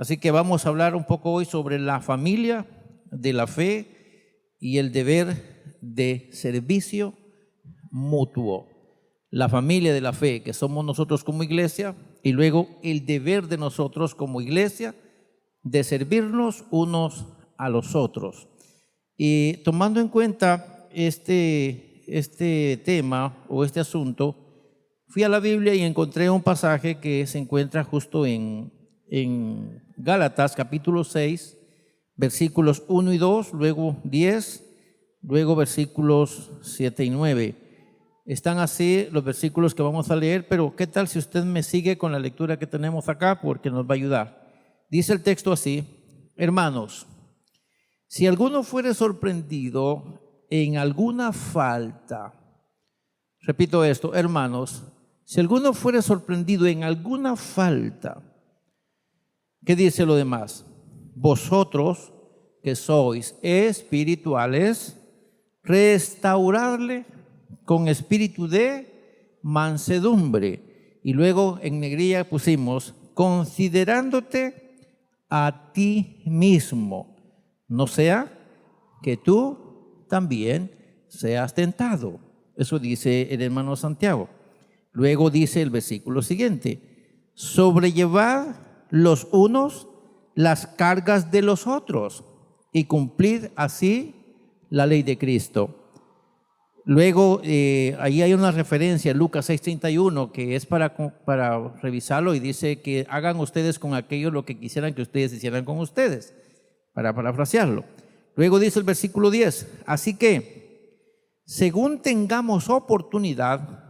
Así que vamos a hablar un poco hoy sobre la familia de la fe y el deber de servicio mutuo. La familia de la fe, que somos nosotros como iglesia, y luego el deber de nosotros como iglesia de servirnos unos a los otros. Y tomando en cuenta este tema o este asunto, fui a la Biblia y encontré un pasaje que se encuentra justo en Gálatas capítulo 6, versículos 1 y 2, luego 10, luego versículos 7 y 9. Están así los versículos que vamos a leer, pero ¿qué tal si usted me sigue con la lectura que tenemos acá? Porque nos va a ayudar. Dice el texto así: hermanos, si alguno fuere sorprendido en alguna falta, repito esto, hermanos, si alguno fuere sorprendido en alguna falta, ¿qué dice lo demás? Vosotros que sois espirituales, restauradle con espíritu de mansedumbre. Y luego en negrilla pusimos, considerándote a ti mismo, no sea que tú también seas tentado. Eso dice el hermano Santiago. Luego dice el versículo siguiente: sobrellevad los unos las cargas de los otros y cumplid así la ley de Cristo. Luego, ahí hay una referencia, Lucas 6:31, que es para revisarlo, y dice que hagan ustedes con aquello lo que quisieran que ustedes hicieran con ustedes, para parafrasearlo. Luego dice el versículo 10, así que, según tengamos oportunidad,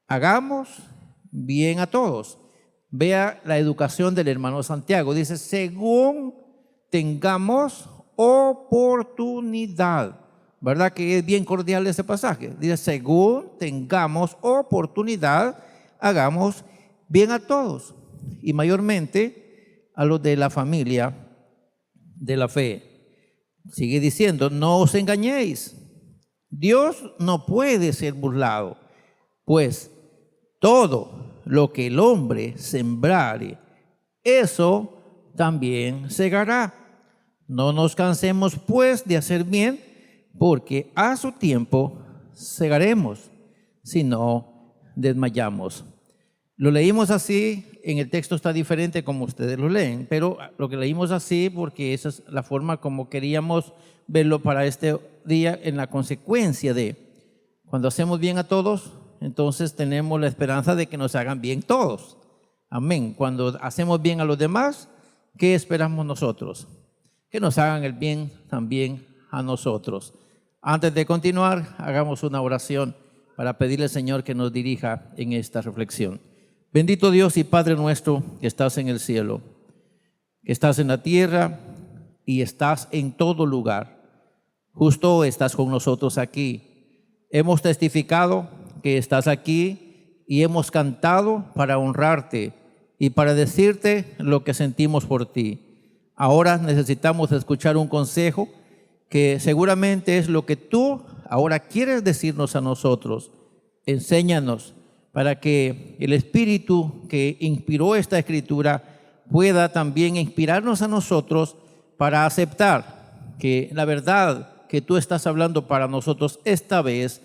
hagamos bien a todos. Vea la educación del hermano Santiago, dice, según tengamos oportunidad. ¿Verdad que es bien cordial ese pasaje? Dice, según tengamos oportunidad, hagamos bien a todos. Y mayormente a los de la familia de la fe. Sigue diciendo, no os engañéis. Dios no puede ser burlado, pues todo lo que el hombre sembrare, eso también segará. No nos cansemos pues de hacer bien, porque a su tiempo segaremos, si no desmayamos. Lo leímos así, en el texto está diferente como ustedes lo leen, pero lo que leímos así porque esa es la forma como queríamos verlo para este día, en la consecuencia de cuando hacemos bien a todos, entonces tenemos la esperanza de que nos hagan bien todos. Amén. Cuando hacemos bien a los demás, ¿qué esperamos nosotros? Que nos hagan el bien también a nosotros. Antes de continuar, hagamos una oración para pedirle al Señor que nos dirija en esta reflexión. Bendito Dios y Padre nuestro que estás en el cielo, que estás en la tierra y estás en todo lugar. Justo estás con nosotros aquí. Hemos testificado que estás aquí y hemos cantado para honrarte y para decirte lo que sentimos por ti. Ahora necesitamos escuchar un consejo que seguramente es lo que tú ahora quieres decirnos a nosotros. Enséñanos para que el Espíritu que inspiró esta Escritura pueda también inspirarnos a nosotros para aceptar que la verdad que tú estás hablando para nosotros esta vez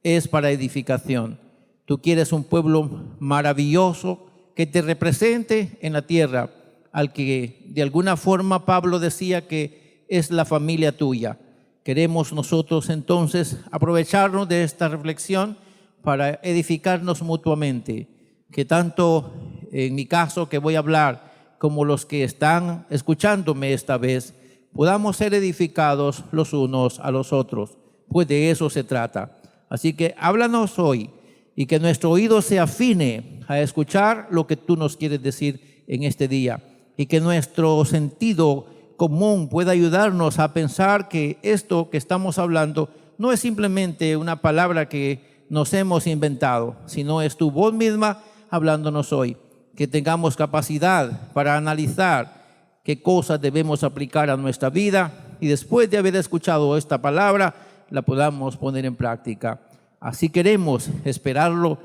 es para edificación. Tú quieres un pueblo maravilloso que te represente en la tierra, al que de alguna forma Pablo decía que es la familia tuya. Queremos nosotros entonces aprovecharnos de esta reflexión para edificarnos mutuamente, que tanto en mi caso que voy a hablar como los que están escuchándome esta vez, podamos ser edificados los unos a los otros, pues de eso se trata. Así que háblanos hoy y que nuestro oído se afine a escuchar lo que tú nos quieres decir en este día, y que nuestro sentido común pueda ayudarnos a pensar que esto que estamos hablando no es simplemente una palabra que nos hemos inventado, sino es tu voz misma hablándonos hoy. Que tengamos capacidad para analizar qué cosas debemos aplicar a nuestra vida y después de haber escuchado esta palabra la podamos poner en práctica. Así queremos esperarlo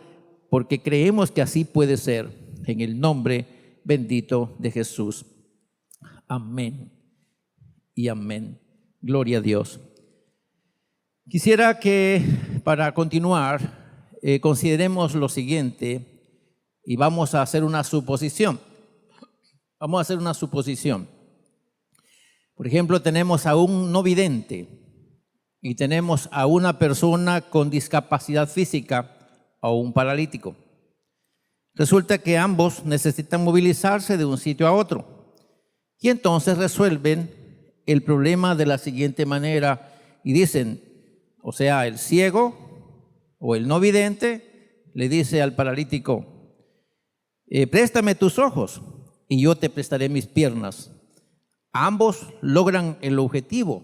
porque creemos que así puede ser, en el nombre bendito de Jesús. Amén y amén. Gloria a Dios. Quisiera que para continuar consideremos lo siguiente y vamos a hacer una suposición. Vamos a hacer una suposición. Por ejemplo, tenemos a un no vidente y tenemos a una persona con discapacidad física o un paralítico. Resulta que ambos necesitan movilizarse de un sitio a otro y entonces resuelven el problema de la siguiente manera y dicen, o sea, el ciego o el no vidente le dice al paralítico, préstame tus ojos y yo te prestaré mis piernas. Ambos logran el objetivo,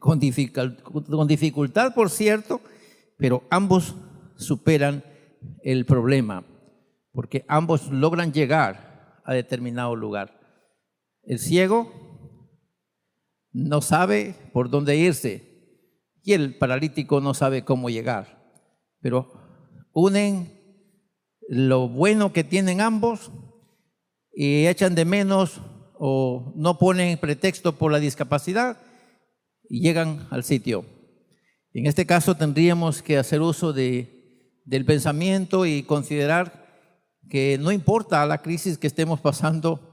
con dificultad, por cierto, pero ambos superan el problema, porque ambos logran llegar a determinado lugar. El ciego no sabe por dónde irse y el paralítico no sabe cómo llegar, pero unen lo bueno que tienen ambos y echan de menos o no ponen pretexto por la discapacidad y llegan al sitio. En este caso tendríamos que hacer uso del pensamiento y considerar que no importa la crisis que estemos pasando,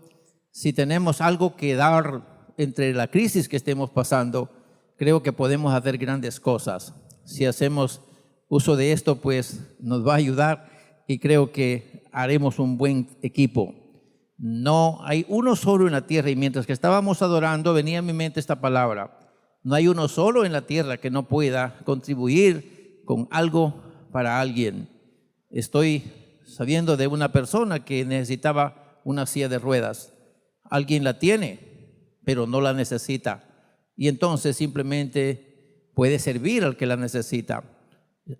si tenemos algo que dar entre la crisis que estemos pasando, creo que podemos hacer grandes cosas. Si hacemos uso de esto, pues nos va a ayudar y creo que haremos un buen equipo. No hay uno solo en la tierra, y mientras que estábamos adorando venía a mi mente esta palabra. No hay uno solo en la tierra que no pueda contribuir con algo para alguien. Estoy sabiendo de una persona que necesitaba una silla de ruedas. Alguien la tiene, pero no la necesita. Y entonces simplemente puede servir al que la necesita.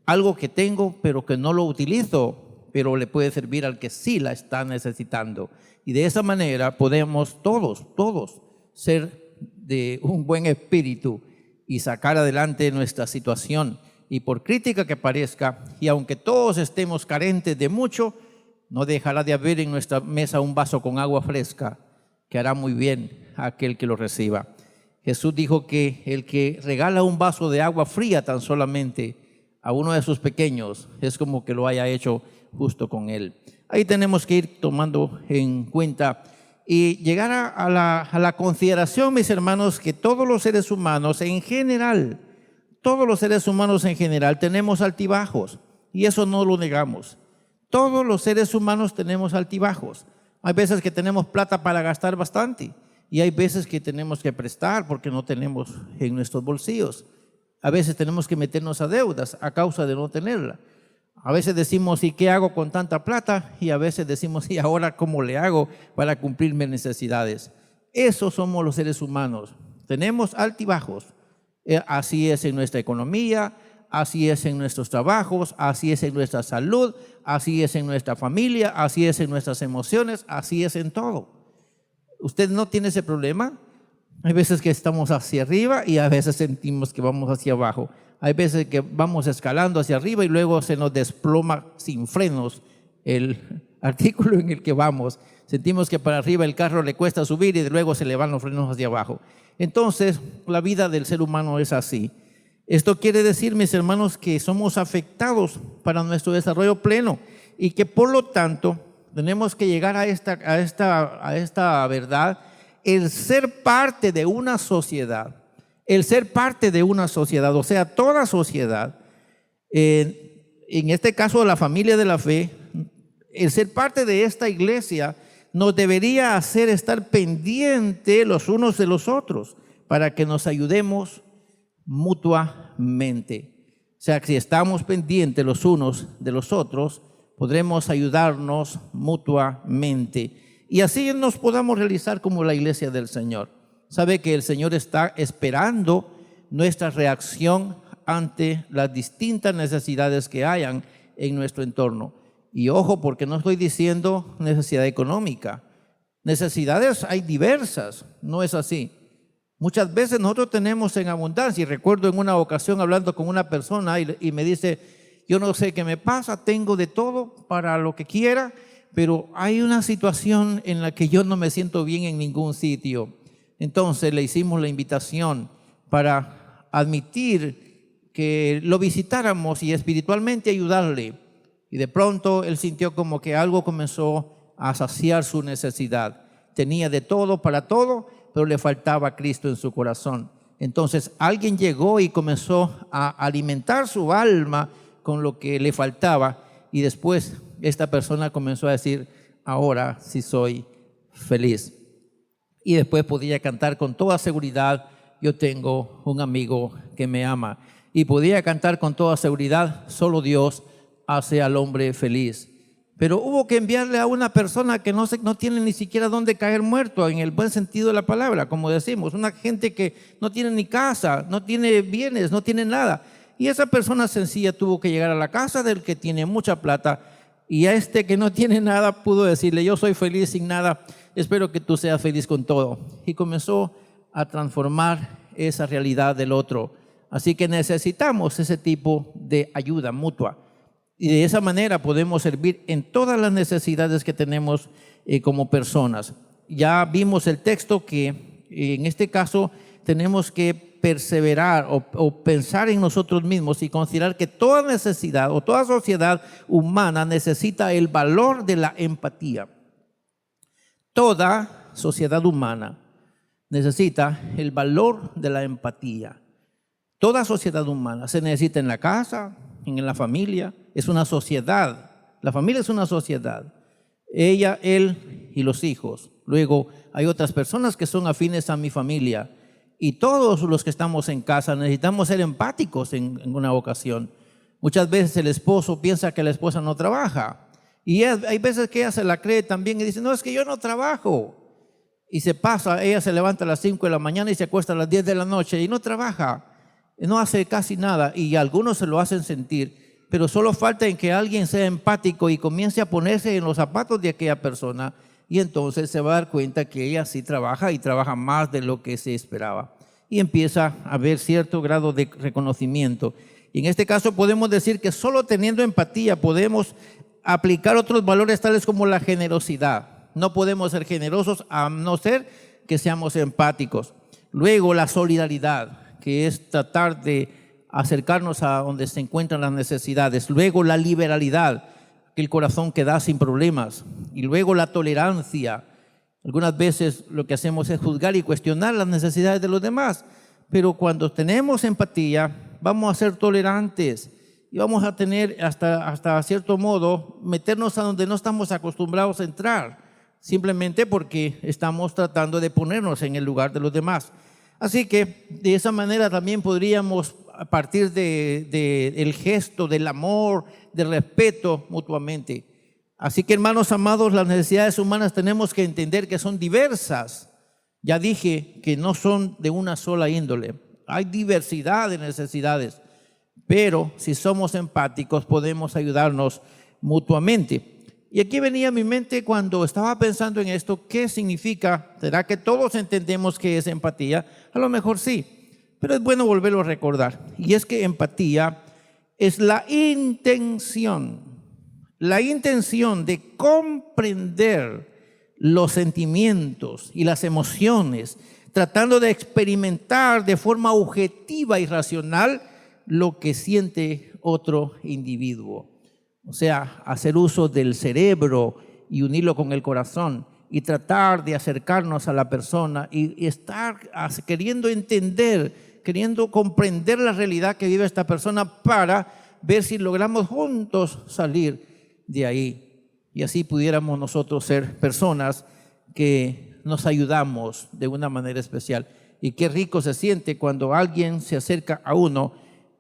Algo que tengo, pero que no lo utilizo, pero le puede servir al que sí la está necesitando. Y de esa manera podemos todos ser de un buen espíritu y sacar adelante nuestra situación. Y por crítica que parezca, y aunque todos estemos carentes de mucho, no dejará de haber en nuestra mesa un vaso con agua fresca, que hará muy bien a aquel que lo reciba. Jesús dijo que el que regala un vaso de agua fría tan solamente a uno de sus pequeños es como que lo haya hecho justo con él. Ahí tenemos que ir tomando en cuenta y llegar a la consideración, mis hermanos, que todos los seres humanos en general, tenemos altibajos, y eso no lo negamos. Todos los seres humanos tenemos altibajos. Hay veces que tenemos plata para gastar bastante y hay veces que tenemos que prestar porque no tenemos en nuestros bolsillos. A veces tenemos que meternos a deudas a causa de no tenerla. A veces decimos, ¿y qué hago con tanta plata? Y a veces decimos, ¿y ahora cómo le hago para cumplir mis necesidades? Esos somos los seres humanos. Tenemos altibajos. Así es en nuestra economía, así es en nuestros trabajos, así es en nuestra salud, así es en nuestra familia, así es en nuestras emociones, así es en todo. ¿Usted no tiene ese problema? Hay veces que estamos hacia arriba y a veces sentimos que vamos hacia abajo. Hay veces que vamos escalando hacia arriba y luego se nos desploma sin frenos el artículo en el que vamos. Sentimos que para arriba el carro le cuesta subir y luego se le van los frenos hacia abajo. Entonces, la vida del ser humano es así. Esto quiere decir, mis hermanos, que somos afectados para nuestro desarrollo pleno y que por lo tanto tenemos que llegar a esta verdad, el ser parte de una sociedad, o sea, toda sociedad, en este caso la familia de la fe, el ser parte de esta iglesia nos debería hacer estar pendientes los unos de los otros para que nos ayudemos mutuamente. O sea, que si estamos pendientes los unos de los otros, podremos ayudarnos mutuamente y así nos podamos realizar como la iglesia del Señor. Sabe que el Señor está esperando nuestra reacción ante las distintas necesidades que hayan en nuestro entorno. Y ojo, porque no estoy diciendo necesidad económica. Necesidades hay diversas, no es así. Muchas veces nosotros tenemos en abundancia, y recuerdo en una ocasión hablando con una persona y me dice, yo no sé qué me pasa, tengo de todo para lo que quiera, pero hay una situación en la que yo no me siento bien en ningún sitio. Entonces le hicimos la invitación para admitir que lo visitáramos y espiritualmente ayudarle. Y de pronto él sintió como que algo comenzó a saciar su necesidad. Tenía de todo para todo, pero le faltaba Cristo en su corazón. Entonces alguien llegó y comenzó a alimentar su alma con lo que le faltaba, y después esta persona comenzó a decir: ahora sí soy feliz. Y después podía cantar con toda seguridad: yo tengo un amigo que me ama. Y podía cantar con toda seguridad: solo Dios hace al hombre feliz. Pero hubo que enviarle a una persona que no tiene ni siquiera dónde caer muerto, en el buen sentido de la palabra, como decimos, una gente que no tiene ni casa, no tiene bienes, no tiene nada. Y esa persona sencilla tuvo que llegar a la casa del que tiene mucha plata, y a este que no tiene nada pudo decirle: yo soy feliz sin nada, espero que tú seas feliz con todo. Y comenzó a transformar esa realidad del otro. Así que necesitamos ese tipo de ayuda mutua. Y de esa manera podemos servir en todas las necesidades que tenemos como personas. Ya vimos el texto que en este caso tenemos que perseverar o pensar en nosotros mismos y considerar que toda necesidad o toda sociedad humana necesita el valor de la empatía. Toda sociedad humana necesita el valor de la empatía. Toda sociedad humana se necesita en la casa, en la familia. Es una sociedad. La familia es una sociedad. Ella, él y los hijos. Luego hay otras personas que son afines a mi familia. Y todos los que estamos en casa necesitamos ser empáticos en una ocasión. Muchas veces el esposo piensa que la esposa no trabaja. Y hay veces que ella se la cree también y dice: no, es que yo no trabajo. Y se pasa, ella se levanta a las 5 de la mañana y se acuesta a las 10 de la noche y no trabaja. No hace casi nada, y algunos se lo hacen sentir, pero solo falta en que alguien sea empático y comience a ponerse en los zapatos de aquella persona, y entonces se va a dar cuenta que ella sí trabaja y trabaja más de lo que se esperaba, y empieza a haber cierto grado de reconocimiento. Y en este caso podemos decir que solo teniendo empatía podemos aplicar otros valores tales como la generosidad. No podemos ser generosos a no ser que seamos empáticos. Luego la solidaridad, que es tratar de acercarnos a donde se encuentran las necesidades. Luego la liberalidad, el corazón que da sin problemas. Y luego la tolerancia. Algunas veces lo que hacemos es juzgar y cuestionar las necesidades de los demás, pero cuando tenemos empatía vamos a ser tolerantes y vamos a tener hasta cierto modo meternos a donde no estamos acostumbrados a entrar, simplemente porque estamos tratando de ponernos en el lugar de los demás. Así que de esa manera también podríamos, a partir del gesto, del amor, del respeto mutuamente. Así que, hermanos amados, las necesidades humanas tenemos que entender que son diversas. Ya dije que no son de una sola índole. Hay diversidad de necesidades, pero si somos empáticos podemos ayudarnos mutuamente. Y aquí venía a mi mente cuando estaba pensando en esto: ¿qué significa? ¿Será que todos entendemos qué es empatía? A lo mejor sí, pero es bueno volverlo a recordar. Y es que empatía es la intención de comprender los sentimientos y las emociones, tratando de experimentar de forma objetiva y racional lo que siente otro individuo. O sea, hacer uso del cerebro y unirlo con el corazón y tratar de acercarnos a la persona y estar queriendo entender, queriendo comprender la realidad que vive esta persona para ver si logramos juntos salir de ahí. Y así pudiéramos nosotros ser personas que nos ayudamos de una manera especial. Y qué rico se siente cuando alguien se acerca a uno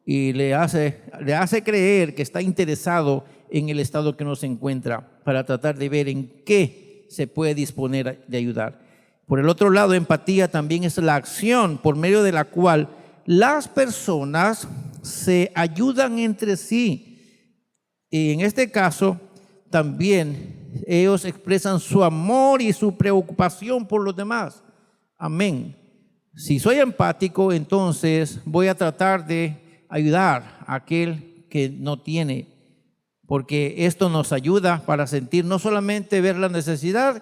y le hace creer que está interesado en el estado que uno se encuentra, para tratar de ver en qué se puede disponer de ayudar. Por el otro lado, empatía también es la acción por medio de la cual las personas se ayudan entre sí. Y en este caso, también ellos expresan su amor y su preocupación por los demás. Amén. Si soy empático, entonces voy a tratar de ayudar a aquel que no tiene, porque esto nos ayuda para sentir, no solamente ver la necesidad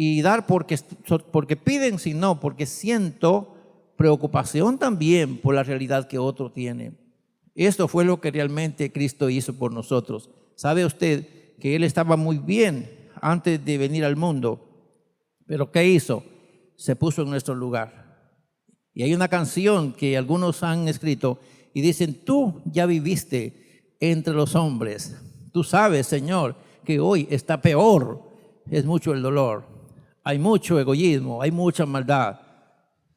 y dar porque piden, sino porque siento preocupación también por la realidad que otro tiene. Esto fue lo que realmente Cristo hizo por nosotros. ¿Sabe usted que Él estaba muy bien antes de venir al mundo? Pero ¿qué hizo? Se puso en nuestro lugar. Y hay una canción que algunos han escrito y dicen: tú ya viviste entre los hombres. Tú sabes, Señor, que hoy está peor. Es mucho el dolor. Hay mucho egoísmo, hay mucha maldad.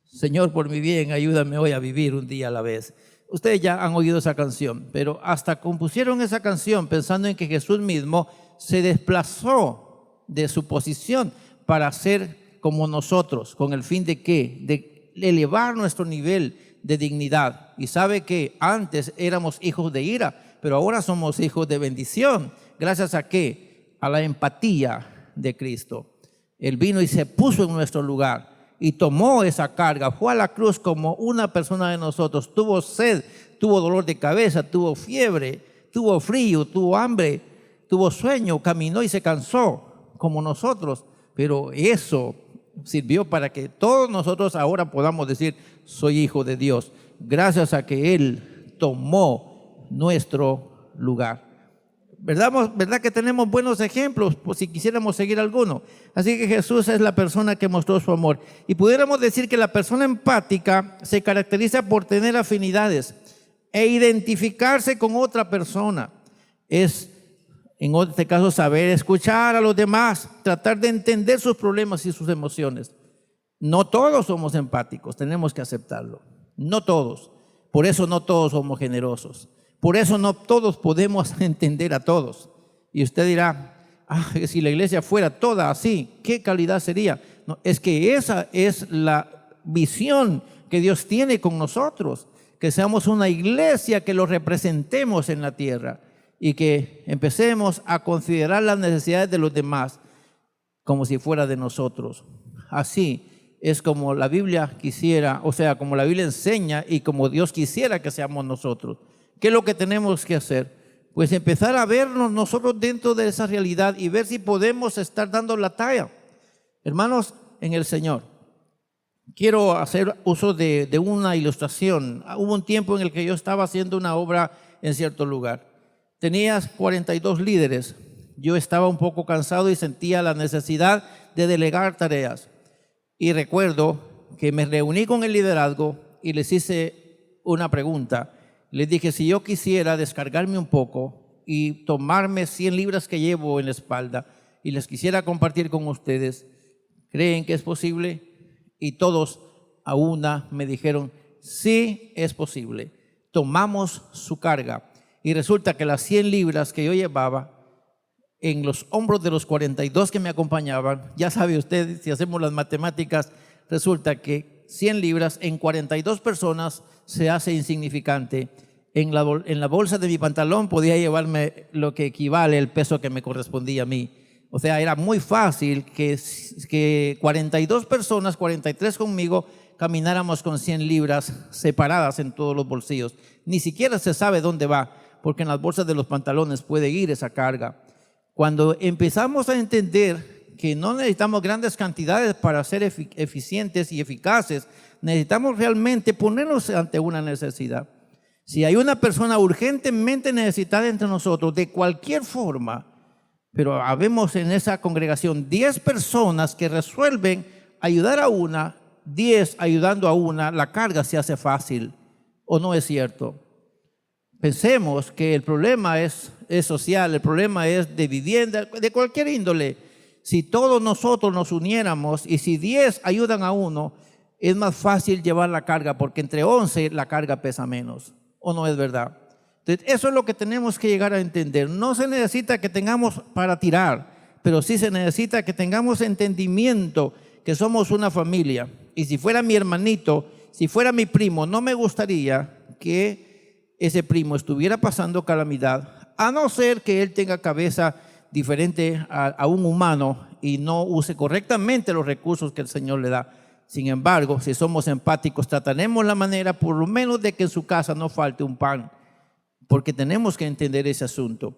Señor, por mi bien, ayúdame hoy a vivir un día a la vez. Ustedes ya han oído esa canción, pero hasta compusieron esa canción pensando en que Jesús mismo se desplazó de su posición para ser como nosotros, con el fin de ¿qué? De elevar nuestro nivel de dignidad. Y sabe que antes éramos hijos de ira, pero ahora somos hijos de bendición. ¿Gracias a qué? A la empatía de Cristo. Él vino y se puso en nuestro lugar y tomó esa carga, fue a la cruz como una persona de nosotros, tuvo sed, tuvo dolor de cabeza, tuvo fiebre, tuvo frío, tuvo hambre, tuvo sueño, caminó y se cansó como nosotros, pero eso sirvió para que todos nosotros ahora podamos decir: soy hijo de Dios, gracias a que Él tomó nuestro lugar. ¿Verdad que tenemos buenos ejemplos? Pues si quisiéramos seguir alguno. Así que Jesús es la persona que mostró su amor. Y pudiéramos decir que la persona empática se caracteriza por tener afinidades e identificarse con otra persona. Es, en este caso, saber escuchar a los demás, tratar de entender sus problemas y sus emociones. No todos somos empáticos, tenemos que aceptarlo. No todos. Por eso no todos somos generosos. Por eso no todos podemos entender a todos. Y usted dirá: si la iglesia fuera toda así, ¿qué calidad sería? No, es que esa es la visión que Dios tiene con nosotros, que seamos una iglesia que lo representemos en la tierra y que empecemos a considerar las necesidades de los demás como si fuera de nosotros. Así es como la Biblia quisiera, o sea, como la Biblia enseña y como Dios quisiera que seamos nosotros. ¿Qué es lo que tenemos que hacer? Pues empezar a vernos nosotros dentro de esa realidad y ver si podemos estar dando la talla. Hermanos, en el Señor, quiero hacer uso de una ilustración. Hubo un tiempo en el que yo estaba haciendo una obra en cierto lugar. Tenías 42 líderes. Yo estaba un poco cansado y sentía la necesidad de delegar tareas. Y recuerdo que me reuní con el liderazgo y les hice una pregunta. Les dije: si yo quisiera descargarme un poco y tomarme 100 libras que llevo en la espalda y les quisiera compartir con ustedes, ¿creen que es posible? Y todos a una me dijeron: sí, es posible. Tomamos su carga y resulta que las 100 libras que yo llevaba en los hombros de los 42 que me acompañaban, ya sabe usted, si hacemos las matemáticas, resulta que 100 libras en 42 personas se hace insignificante. En la bolsa de mi pantalón podía llevarme lo que equivale al peso que me correspondía a mí. O sea, era muy fácil que 42 personas, 43 conmigo, camináramos con 100 libras separadas en todos los bolsillos. Ni siquiera se sabe dónde va, porque en las bolsas de los pantalones puede ir esa carga. Cuando empezamos a entender que no necesitamos grandes cantidades para ser eficientes y eficaces, necesitamos realmente ponernos ante una necesidad. Si hay una persona urgentemente necesitada entre nosotros, de cualquier forma, pero habemos en esa congregación 10 personas que resuelven ayudar a una, 10 ayudando a una, la carga se hace fácil, ¿o no es cierto? Pensemos que el problema es social, el problema es de vivienda, de cualquier índole. Si todos nosotros nos uniéramos y si 10 ayudan a uno, es más fácil llevar la carga, porque entre 11 la carga pesa menos. ¿O no es verdad? Entonces, eso es lo que tenemos que llegar a entender. No se necesita que tengamos para tirar, pero sí se necesita que tengamos entendimiento que somos una familia. Y si fuera mi hermanito, si fuera mi primo, no me gustaría que ese primo estuviera pasando calamidad, a no ser que él tenga cabeza diferente a un humano y no use correctamente los recursos que el Señor le da. Sin embargo, si somos empáticos, trataremos la manera por lo menos de que en su casa no falte un pan, porque tenemos que entender ese asunto.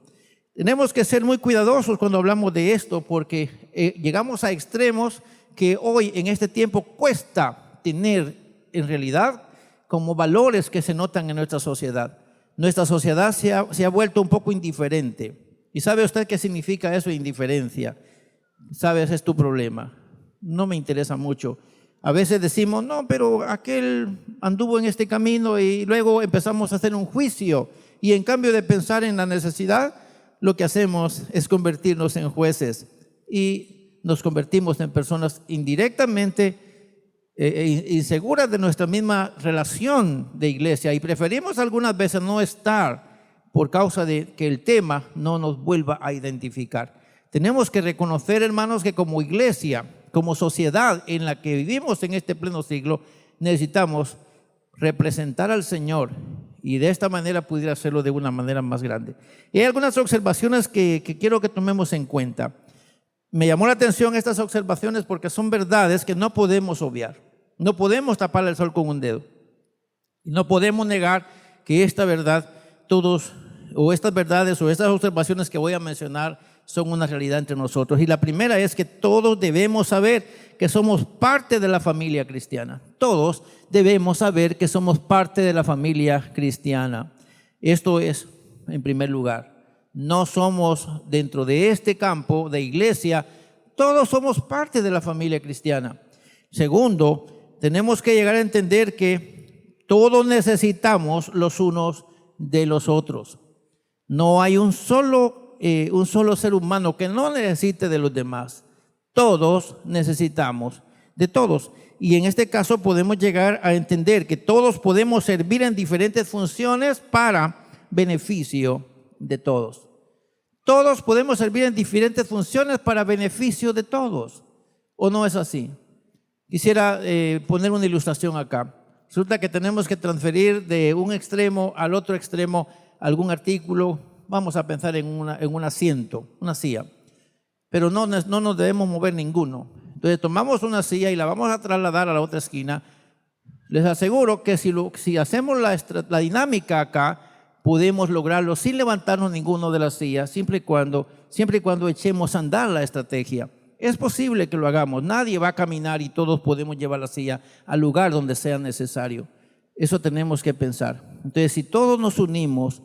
Tenemos que ser muy cuidadosos cuando hablamos de esto porque llegamos a extremos que hoy en este tiempo cuesta tener en realidad como valores que se notan en nuestra sociedad. Nuestra sociedad se ha vuelto un poco indiferente. ¿Y sabe usted qué significa eso, indiferencia? ¿Sabe? Ese es tu problema. No me interesa mucho. A veces decimos, no, pero aquel anduvo en este camino y luego empezamos a hacer un juicio. Y en cambio de pensar en la necesidad, lo que hacemos es convertirnos en jueces y nos convertimos en personas indirectamente inseguras de nuestra misma relación de iglesia y preferimos algunas veces no estar por causa de que el tema no nos vuelva a identificar. Tenemos que reconocer, hermanos, que como iglesia, como sociedad en la que vivimos en este pleno siglo, necesitamos representar al Señor y de esta manera pudiera hacerlo de una manera más grande. Y hay algunas observaciones que quiero que tomemos en cuenta. Me llamó la atención estas observaciones porque son verdades que no podemos obviar. No podemos tapar el sol con un dedo. Y no podemos negar que esta verdad, estas verdades o estas observaciones que voy a mencionar son una realidad entre nosotros. Y la primera es que todos debemos saber que somos parte de la familia cristiana. Todos debemos saber que somos parte de la familia cristiana. Esto es, en primer lugar. No somos dentro de este campo de iglesia, todos somos parte de la familia cristiana. Segundo, tenemos que llegar a entender que todos necesitamos los unos de los otros. No hay un solo ser humano que no necesite de los demás. Todos necesitamos de todos. Y en este caso podemos llegar a entender que todos podemos servir en diferentes funciones para beneficio de todos. Todos podemos servir en diferentes funciones para beneficio de todos. ¿O no es así? Quisiera poner una ilustración acá. Resulta que tenemos que transferir de un extremo al otro extremo algún artículo. Vamos a pensar en un asiento, una silla. Pero no nos debemos mover ninguno. Entonces tomamos una silla y la vamos a trasladar a la otra esquina. Les aseguro que si hacemos la dinámica acá, podemos lograrlo sin levantarnos ninguno de las sillas, siempre y cuando echemos a andar la estrategia. Es posible que lo hagamos. Nadie va a caminar y todos podemos llevar la silla al lugar donde sea necesario. Eso tenemos que pensar. Entonces, si todos nos unimos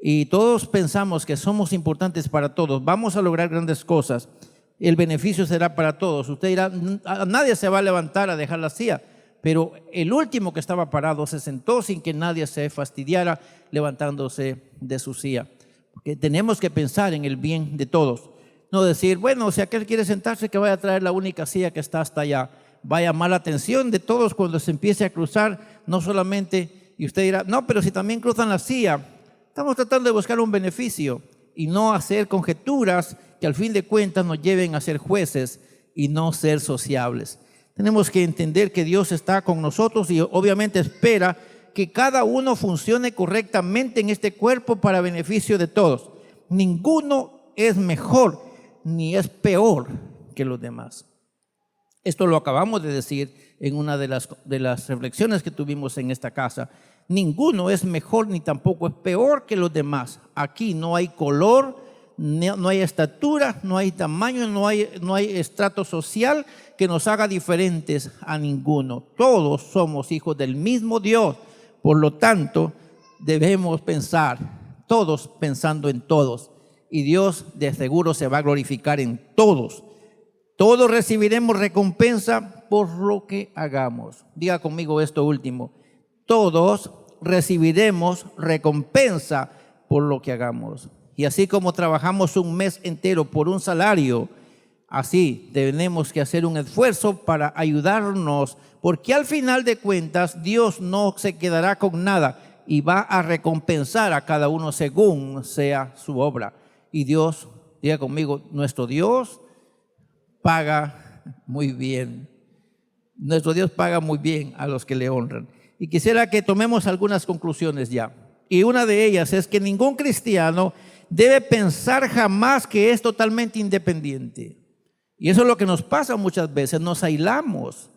y todos pensamos que somos importantes para todos, vamos a lograr grandes cosas. El beneficio será para todos. Usted dirá, nadie se va a levantar a dejar la silla. Pero el último que estaba parado se sentó sin que nadie se fastidiara levantándose de su silla. Porque tenemos que pensar en el bien de todos. No decir, bueno, si aquel quiere sentarse, que vaya a traer la única silla que está hasta allá. Va a llamar la atención de todos cuando se empiece a cruzar, no solamente, y usted dirá, no, pero si también cruzan la silla. Estamos tratando de buscar un beneficio y no hacer conjeturas que al fin de cuentas nos lleven a ser jueces y no ser sociables. Tenemos que entender que Dios está con nosotros y obviamente espera que cada uno funcione correctamente en este cuerpo para beneficio de todos. Ninguno es mejor ni es peor que los demás. Esto lo acabamos de decir en una de las reflexiones que tuvimos en esta casa. Ninguno es mejor ni tampoco es peor que los demás. Aquí no hay color, no hay estatura, no hay tamaño, no hay estrato social que nos haga diferentes a ninguno. Todos somos hijos del mismo Dios. Por lo tanto, debemos pensar, todos pensando en todos. Y Dios de seguro se va a glorificar en todos. Todos recibiremos recompensa por lo que hagamos. Diga conmigo esto último. Todos recibiremos recompensa por lo que hagamos. Y así como trabajamos un mes entero por un salario, así tenemos que hacer un esfuerzo para ayudarnos, porque al final de cuentas Dios no se quedará con nada y va a recompensar a cada uno según sea su obra. Y Dios, diga conmigo, nuestro Dios paga muy bien. Nuestro Dios paga muy bien a los que le honran. Y quisiera que tomemos algunas conclusiones ya. Y una de ellas es que ningún cristiano debe pensar jamás que es totalmente independiente. Y eso es lo que nos pasa muchas veces, nos aislamos.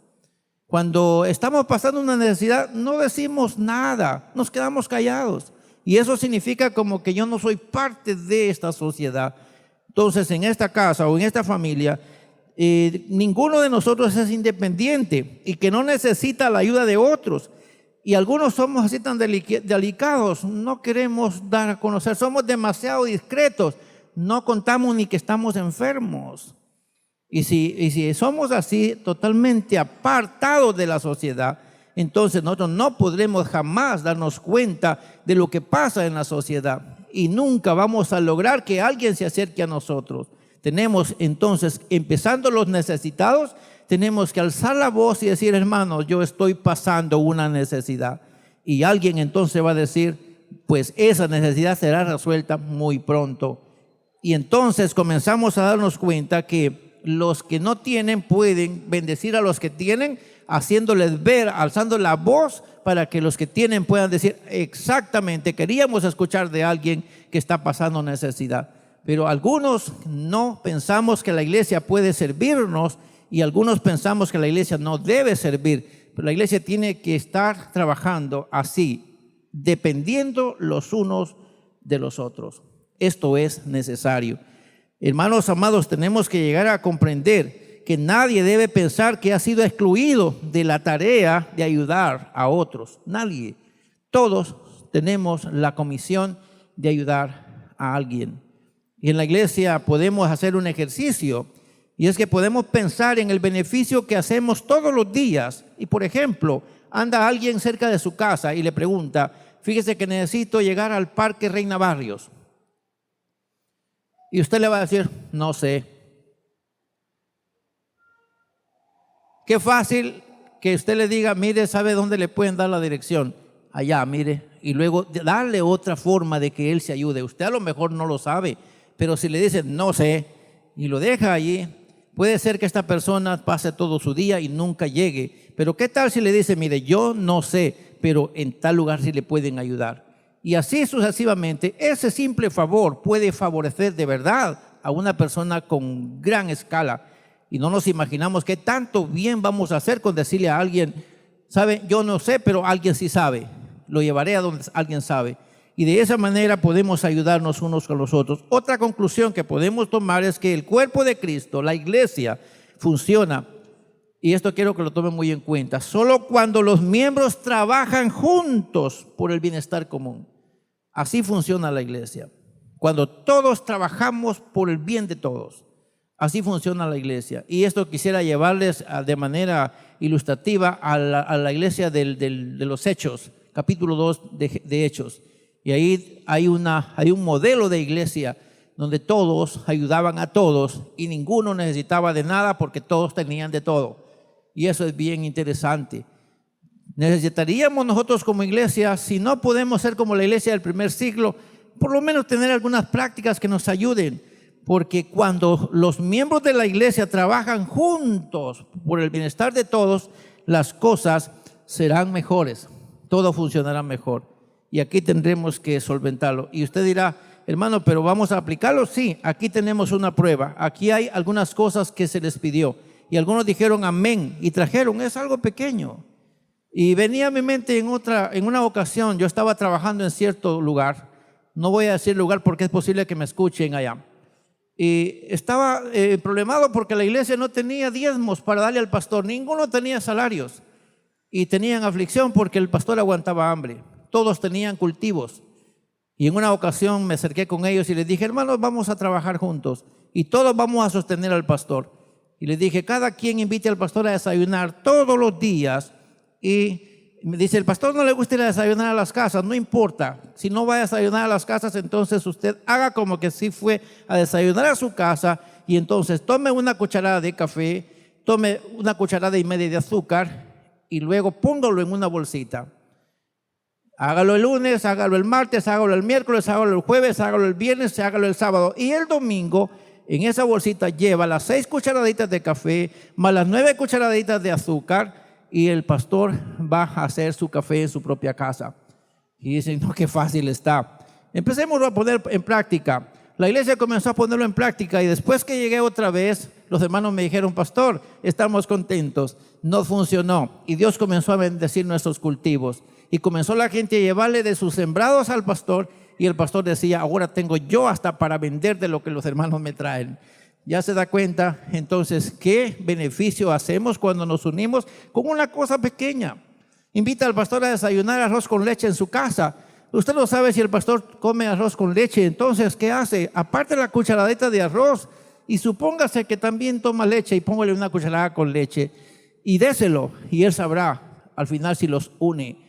Cuando estamos pasando una necesidad, no decimos nada, nos quedamos callados. Y eso significa como que yo no soy parte de esta sociedad. Entonces, en esta casa o en esta familia, ninguno de nosotros es independiente y que no necesita la ayuda de otros. Y algunos somos así tan delicados, no queremos dar a conocer, somos demasiado discretos, no contamos ni que estamos enfermos. Y si somos así, totalmente apartados de la sociedad, entonces nosotros no podremos jamás darnos cuenta de lo que pasa en la sociedad y nunca vamos a lograr que alguien se acerque a nosotros. Tenemos entonces, empezando los necesitados, tenemos que alzar la voz y decir, hermanos, yo estoy pasando una necesidad. Y alguien entonces va a decir, pues esa necesidad será resuelta muy pronto. Y entonces comenzamos a darnos cuenta que los que no tienen pueden bendecir a los que tienen, haciéndoles ver, alzando la voz para que los que tienen puedan decir, exactamente, queríamos escuchar de alguien que está pasando necesidad. Pero algunos no pensamos que la iglesia puede servirnos y algunos pensamos que la iglesia no debe servir. Pero la iglesia tiene que estar trabajando así, dependiendo los unos de los otros. Esto es necesario. Hermanos amados, tenemos que llegar a comprender que nadie debe pensar que ha sido excluido de la tarea de ayudar a otros. Nadie. Todos tenemos la comisión de ayudar a alguien. Y en la iglesia podemos hacer un ejercicio, y es que podemos pensar en el beneficio que hacemos todos los días. Y por ejemplo, anda alguien cerca de su casa y le pregunta, fíjese que necesito llegar al Parque Reina Barrios. Y usted le va a decir, no sé. Qué fácil que usted le diga, mire, ¿sabe dónde le pueden dar la dirección? Allá, mire. Y luego darle otra forma de que él se ayude. Usted a lo mejor no lo sabe, pero si le dice, no sé, y lo deja allí, puede ser que esta persona pase todo su día y nunca llegue. Pero ¿qué tal si le dice, mire, yo no sé, pero en tal lugar sí le pueden ayudar? Y así sucesivamente, ese simple favor puede favorecer de verdad a una persona con gran escala. Y no nos imaginamos qué tanto bien vamos a hacer con decirle a alguien, sabe, yo no sé, pero alguien sí sabe. Lo llevaré a donde alguien sabe. Y de esa manera podemos ayudarnos unos con los otros. Otra conclusión que podemos tomar es que el cuerpo de Cristo, la iglesia, funciona, y esto quiero que lo tomen muy en cuenta, solo cuando los miembros trabajan juntos por el bienestar común. Así funciona la iglesia. Cuando todos trabajamos por el bien de todos. Así funciona la iglesia. Y esto quisiera llevarles de manera ilustrativa a la iglesia de los Hechos, capítulo 2 de Hechos. Y ahí hay un modelo de iglesia donde todos ayudaban a todos y ninguno necesitaba de nada porque todos tenían de todo. Y eso es bien interesante. Necesitaríamos nosotros como iglesia, si no podemos ser como la iglesia del primer siglo, por lo menos tener algunas prácticas que nos ayuden. Porque cuando los miembros de la iglesia trabajan juntos por el bienestar de todos, las cosas serán mejores, todo funcionará mejor. Y aquí tendremos que solventarlo. Y usted dirá, hermano, ¿pero vamos a aplicarlo? Sí, aquí tenemos una prueba. Aquí hay algunas cosas que se les pidió. Y algunos dijeron amén y trajeron, es algo pequeño. Y venía a mi mente en una ocasión, yo estaba trabajando en cierto lugar. No voy a decir lugar porque es posible que me escuchen allá. Y estaba problemado porque la iglesia no tenía diezmos para darle al pastor. Ninguno tenía salarios. Y tenían aflicción porque el pastor aguantaba hambre. Todos tenían cultivos. Y en una ocasión me acerqué con ellos y les dije, hermanos, vamos a trabajar juntos. Y todos vamos a sostener al pastor. Y les dije, cada quien invite al pastor a desayunar todos los días. Y me dice, el pastor no le gusta ir a desayunar a las casas. No importa. Si no va a desayunar a las casas, entonces usted haga como que sí fue a desayunar a su casa. Y entonces tome una cucharada de café, tome una cucharada y media de azúcar y luego póngalo en una bolsita. Hágalo el lunes, hágalo el martes, hágalo el miércoles, hágalo el jueves, hágalo el viernes, hágalo el sábado. Y el domingo, en esa bolsita lleva las 6 cucharaditas de café, más las 9 cucharaditas de azúcar, y el pastor va a hacer su café en su propia casa. Y dicen, no, qué fácil está. Empecemos a poner en práctica. La iglesia comenzó a ponerlo en práctica y después que llegué otra vez, los hermanos me dijeron, pastor, estamos contentos. No funcionó y Dios comenzó a bendecir nuestros cultivos. Y comenzó la gente a llevarle de sus sembrados al pastor, y el pastor decía, ahora tengo yo hasta para vender de lo que los hermanos me traen. Ya se da cuenta, entonces, qué beneficio hacemos cuando nos unimos con una cosa pequeña. Invita al pastor a desayunar arroz con leche en su casa. Usted no sabe si el pastor come arroz con leche, entonces, ¿qué hace? Aparte la cucharadita de arroz, y supóngase que también toma leche, y póngale una cucharada con leche, y déselo, y él sabrá al final si los une.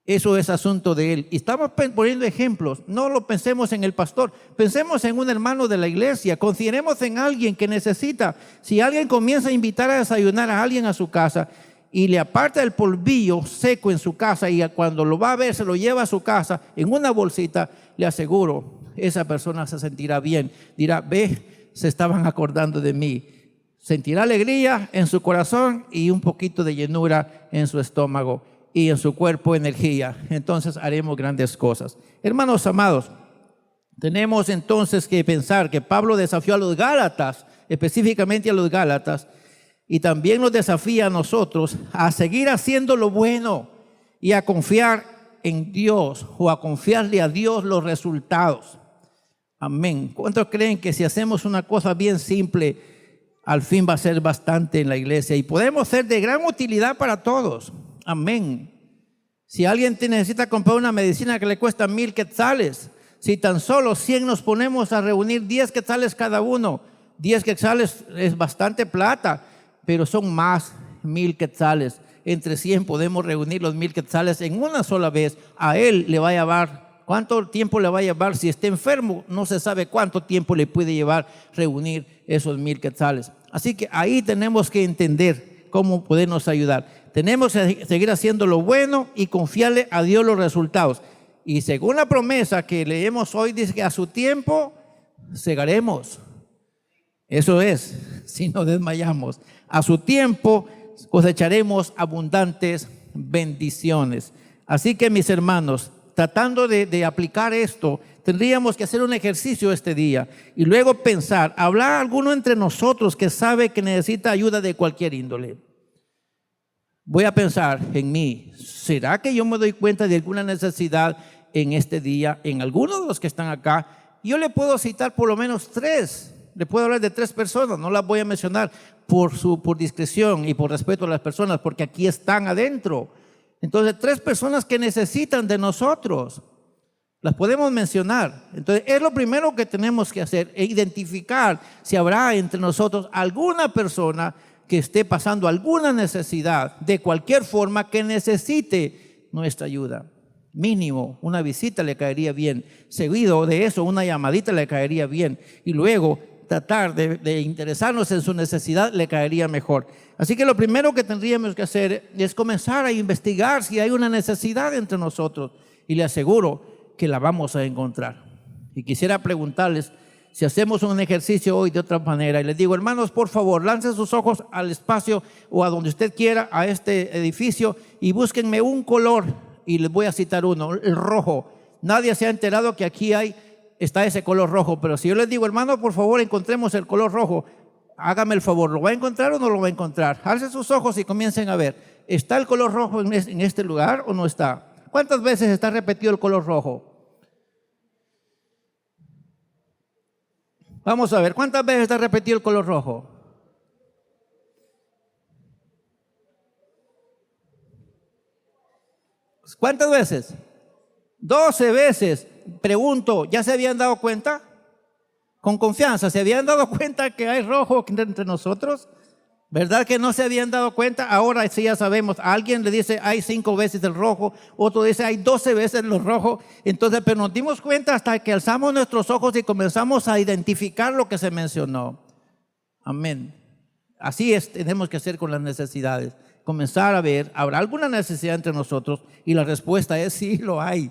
Eso es asunto de él. Y estamos poniendo ejemplos. No lo pensemos en el pastor. Pensemos en un hermano de la iglesia. Consideremos en alguien que necesita. Si alguien comienza a invitar a desayunar a alguien a su casa y le aparta el polvillo seco en su casa y cuando lo va a ver se lo lleva a su casa en una bolsita, le aseguro, esa persona se sentirá bien. Dirá, ve, se estaban acordando de mí. Sentirá alegría en su corazón y un poquito de llenura en su estómago. Y en su cuerpo energía. Entonces haremos grandes cosas. Hermanos amados, tenemos entonces que pensar que Pablo desafió a los Gálatas, específicamente a los Gálatas, y también nos desafía a nosotros a seguir haciendo lo bueno y a confiar en Dios o a confiarle a Dios los resultados. Amén. ¿Cuántos creen que si hacemos una cosa bien simple, al fin va a ser bastante en la iglesia y podemos ser de gran utilidad para todos? Amén. Si alguien te necesita comprar una medicina que le cuesta 1,000 quetzales, si tan solo 100 nos ponemos a reunir 10 quetzales cada uno, 10 quetzales es bastante plata, pero son más 1,000 quetzales. Entre 100 podemos reunir los 1,000 quetzales en una sola vez. A él le va a llevar, ¿cuánto tiempo le va a llevar? Si está enfermo, no se sabe cuánto tiempo le puede llevar reunir esos 1,000 quetzales. Así que ahí tenemos que entender cómo podernos ayudar. Tenemos que seguir haciendo lo bueno y confiarle a Dios los resultados. Y según la promesa que leemos hoy, dice que a su tiempo segaremos. Eso es, si no desmayamos. A su tiempo cosecharemos abundantes bendiciones. Así que mis hermanos, tratando de aplicar esto, tendríamos que hacer un ejercicio este día y luego pensar, ¿habrá alguno entre nosotros que sabe que necesita ayuda de cualquier índole? Voy a pensar en mí, ¿será que yo me doy cuenta de alguna necesidad en este día, en algunos de los que están acá? Yo le puedo citar por lo menos 3, le puedo hablar de 3 personas, no las voy a mencionar por discreción y por respeto a las personas, porque aquí están adentro. Entonces, 3 personas que necesitan de nosotros, las podemos mencionar. Entonces, es lo primero que tenemos que hacer, identificar si habrá entre nosotros alguna persona que esté pasando alguna necesidad de cualquier forma que necesite nuestra ayuda. Mínimo, una visita le caería bien. Seguido de eso, una llamadita le caería bien. Y luego, tratar de interesarnos en su necesidad le caería mejor. Así que lo primero que tendríamos que hacer es comenzar a investigar si hay una necesidad entre nosotros. Y le aseguro que la vamos a encontrar. Y quisiera preguntarles, si hacemos un ejercicio hoy de otra manera, y les digo, hermanos, por favor, lancen sus ojos al espacio o a donde usted quiera, a este edificio, y búsquenme un color, y les voy a citar uno, el rojo. Nadie se ha enterado que aquí está ese color rojo, pero si yo les digo, hermano, por favor, encontremos el color rojo, hágame el favor, ¿lo va a encontrar o no lo va a encontrar? Alcen sus ojos y comiencen a ver, ¿está el color rojo en este lugar o no está? ¿Cuántas veces está repetido el color rojo? Vamos a ver, ¿cuántas veces está repetido el color rojo? ¿Cuántas veces? 12 veces. Pregunto, ¿ya se habían dado cuenta? Con confianza, ¿se habían dado cuenta que hay rojo entre nosotros? ¿Verdad que no se habían dado cuenta? Ahora sí ya sabemos. A alguien le dice hay 5 veces el rojo, otro dice hay 12 veces el rojo. Entonces, pero nos dimos cuenta hasta que alzamos nuestros ojos y comenzamos a identificar lo que se mencionó. Amén. Así es, tenemos que hacer con las necesidades. Comenzar a ver, ¿habrá alguna necesidad entre nosotros? Y la respuesta es sí, lo hay.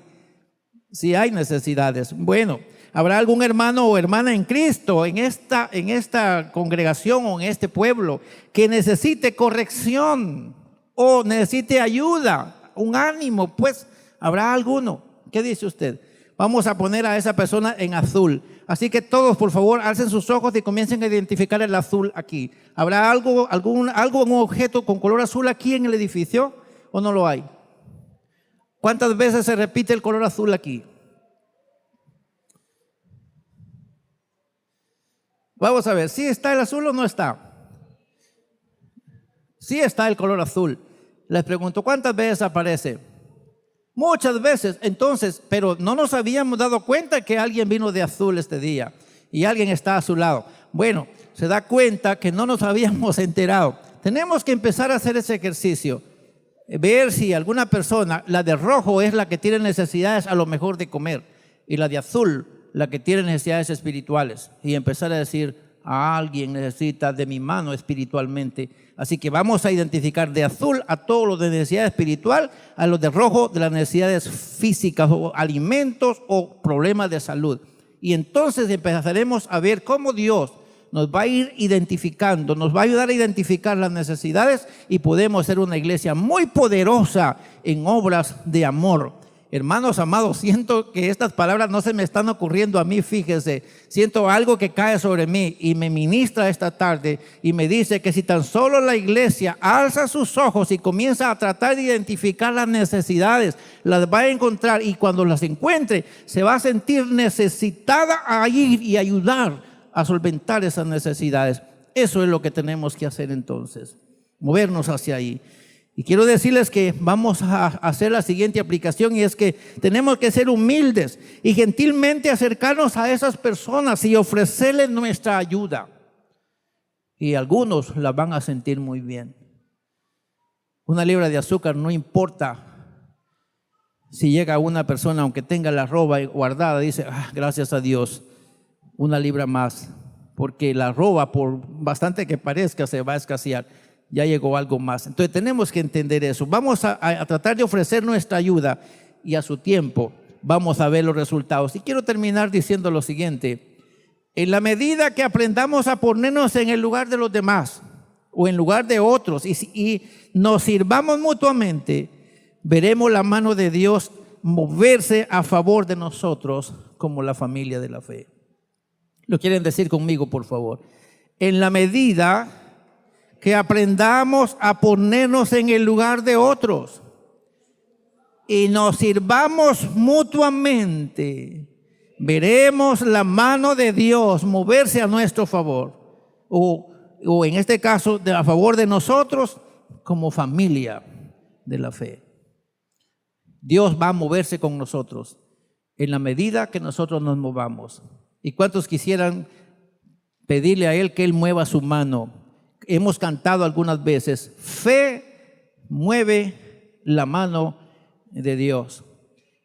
Sí hay necesidades. Bueno, ¿habrá algún hermano o hermana en Cristo en esta congregación o en este pueblo que necesite corrección o necesite ayuda, un ánimo? Pues, ¿habrá alguno? ¿Qué dice usted? Vamos a poner a esa persona en azul. Así que todos, por favor, alcen sus ojos y comiencen a identificar el azul aquí. ¿Habrá algún objeto con color azul aquí en el edificio o no lo hay? ¿Cuántas veces se repite el color azul aquí? Vamos a ver, ¿sí está el azul o no está? Sí está el color azul. Les pregunto, ¿cuántas veces aparece? Muchas veces. Entonces, pero no nos habíamos dado cuenta que alguien vino de azul este día y alguien está a su lado. Bueno, se da cuenta que no nos habíamos enterado. Tenemos que empezar a hacer ese ejercicio. Ver si alguna persona, la de rojo es la que tiene necesidades a lo mejor de comer y la de azul la que tiene necesidades espirituales, y empezar a decir, alguien necesita de mi mano espiritualmente. Así que vamos a identificar de azul a todos los de necesidad espiritual, a los de rojo de las necesidades físicas o alimentos o problemas de salud. Y entonces empezaremos a ver cómo Dios nos va a ir identificando, nos va a ayudar a identificar las necesidades, y podemos ser una iglesia muy poderosa en obras de amor. Hermanos amados, siento que estas palabras no se me están ocurriendo a mí, fíjese. Siento algo que cae sobre mí y me ministra esta tarde y me dice que si tan solo la iglesia alza sus ojos y comienza a tratar de identificar las necesidades, las va a encontrar, y cuando las encuentre se va a sentir necesitada a ir y ayudar a solventar esas necesidades. Eso es lo que tenemos que hacer entonces, movernos hacia ahí. Y quiero decirles que vamos a hacer la siguiente aplicación, y es que tenemos que ser humildes y gentilmente acercarnos a esas personas y ofrecerles nuestra ayuda. Y algunos la van a sentir muy bien. Una libra de azúcar, no importa si llega una persona, aunque tenga la roba guardada, dice, gracias a Dios, una libra más, porque la roba, por bastante que parezca, se va a escasear. Ya llegó algo más. Entonces tenemos que entender eso. Vamos a tratar de ofrecer nuestra ayuda, y a su tiempo vamos a ver los resultados. Y quiero terminar diciendo lo siguiente: en la medida que aprendamos a ponernos en el lugar de los demás o en lugar de otros y nos sirvamos mutuamente, veremos la mano de Dios moverse a favor de nosotros como la familia de la fe. ¿Lo quieren decir conmigo, por favor? En la medida que aprendamos a ponernos en el lugar de otros y nos sirvamos mutuamente, veremos la mano de Dios moverse a nuestro favor, o en este caso a favor de nosotros como familia de la fe. Dios va a moverse con nosotros en la medida que nosotros nos movamos. ¿Y cuántos quisieran pedirle a Él que Él mueva su mano? Hemos cantado algunas veces, fe mueve la mano de Dios.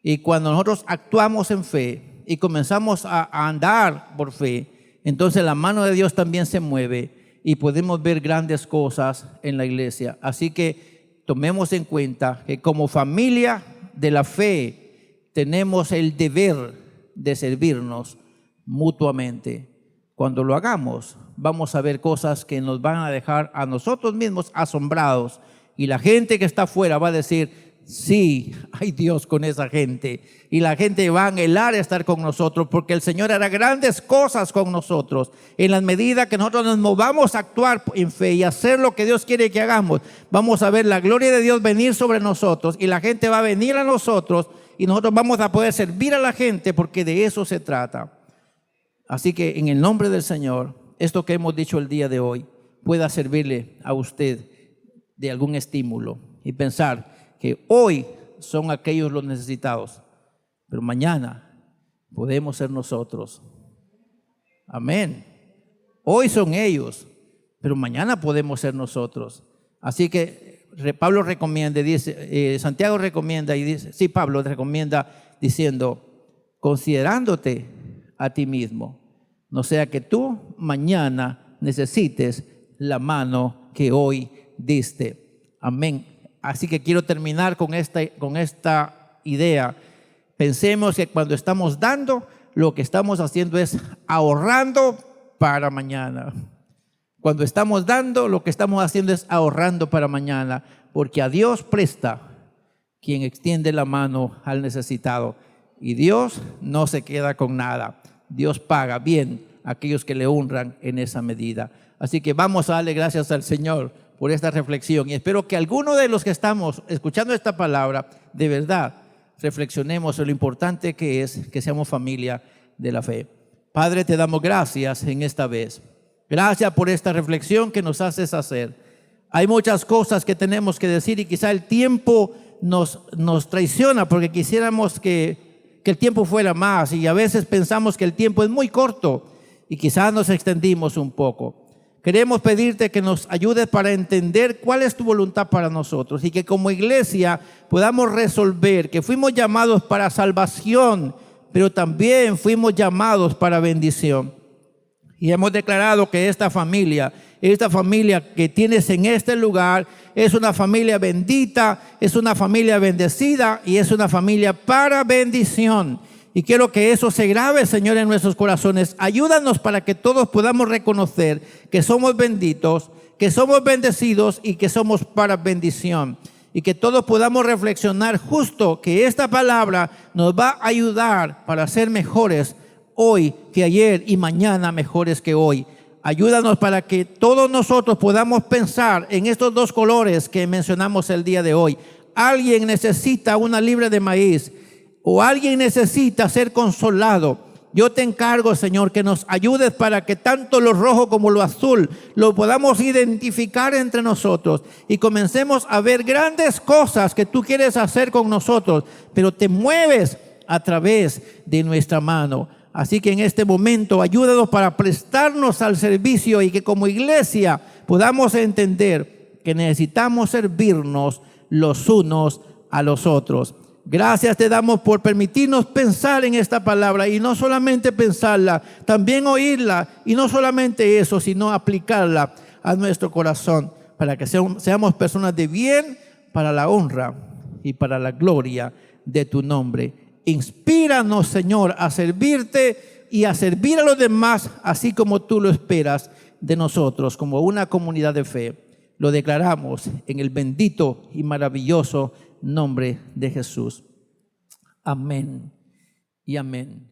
Y cuando nosotros actuamos en fe y comenzamos a andar por fe, entonces la mano de Dios también se mueve y podemos ver grandes cosas en la iglesia. Así que tomemos en cuenta que como familia de la fe tenemos el deber de servirnos mutuamente. Cuando lo hagamos, vamos a ver cosas que nos van a dejar a nosotros mismos asombrados, y la gente que está afuera va a decir, sí, hay Dios con esa gente, y la gente va a anhelar estar con nosotros, porque el Señor hará grandes cosas con nosotros. En la medida que nosotros nos movamos a actuar en fe y hacer lo que Dios quiere que hagamos, vamos a ver la gloria de Dios venir sobre nosotros, y la gente va a venir a nosotros, y nosotros vamos a poder servir a la gente, porque de eso se trata. Así que en el nombre del Señor, esto que hemos dicho el día de hoy pueda servirle a usted de algún estímulo, y pensar que hoy son aquellos los necesitados, pero mañana podemos ser nosotros. Amén. Hoy son ellos, pero mañana podemos ser nosotros. Así que Pablo recomienda, dice, Santiago recomienda y dice, sí, Pablo recomienda diciendo, considerándote a ti mismo, no sea que tú mañana necesites la mano que hoy diste. Amén. Así que quiero terminar con esta idea. Pensemos que cuando estamos dando, lo que estamos haciendo es ahorrando para mañana. Cuando estamos dando, lo que estamos haciendo es ahorrando para mañana, porque a Dios presta quien extiende la mano al necesitado, y Dios no se queda con nada. Dios paga bien a aquellos que le honran en esa medida. Así que vamos a darle gracias al Señor por esta reflexión, y espero que alguno de los que estamos escuchando esta palabra de verdad reflexionemos en lo importante que es que seamos familia de la fe. Padre, te damos gracias en esta vez. Gracias por esta reflexión que nos haces hacer. Hay muchas cosas que tenemos que decir y quizá el tiempo nos traiciona porque quisiéramos que el tiempo fuera más y a veces pensamos que el tiempo es muy corto y quizás nos extendimos un poco. Queremos pedirte que nos ayudes para entender cuál es tu voluntad para nosotros y que como iglesia podamos resolver que fuimos llamados para salvación, pero también fuimos llamados para bendición. Y hemos declarado que esta familia que tienes en este lugar es una familia bendita, es una familia bendecida y es una familia para bendición. Y quiero que eso se grabe, Señor, en nuestros corazones. Ayúdanos para que todos podamos reconocer que somos benditos, que somos bendecidos y que somos para bendición. Y que todos podamos reflexionar justo que esta palabra nos va a ayudar para ser mejores hoy que ayer y mañana mejores que hoy. Ayúdanos para que todos nosotros podamos pensar en estos dos colores que mencionamos el día de hoy. Alguien necesita una libra de maíz o alguien necesita ser consolado. Yo te encargo, Señor, que nos ayudes para que tanto lo rojo como lo azul lo podamos identificar entre nosotros y comencemos a ver grandes cosas que tú quieres hacer con nosotros, pero te mueves a través de nuestra mano. Así que en este momento ayúdanos para prestarnos al servicio y que como iglesia podamos entender que necesitamos servirnos los unos a los otros. Gracias te damos por permitirnos pensar en esta palabra y no solamente pensarla, también oírla y no solamente eso, sino aplicarla a nuestro corazón para que seamos personas de bien para la honra y para la gloria de tu nombre. Inspíranos, Señor, a servirte y a servir a los demás, así como tú lo esperas de nosotros, como una comunidad de fe. Lo declaramos en el bendito y maravilloso nombre de Jesús. Amén y amén.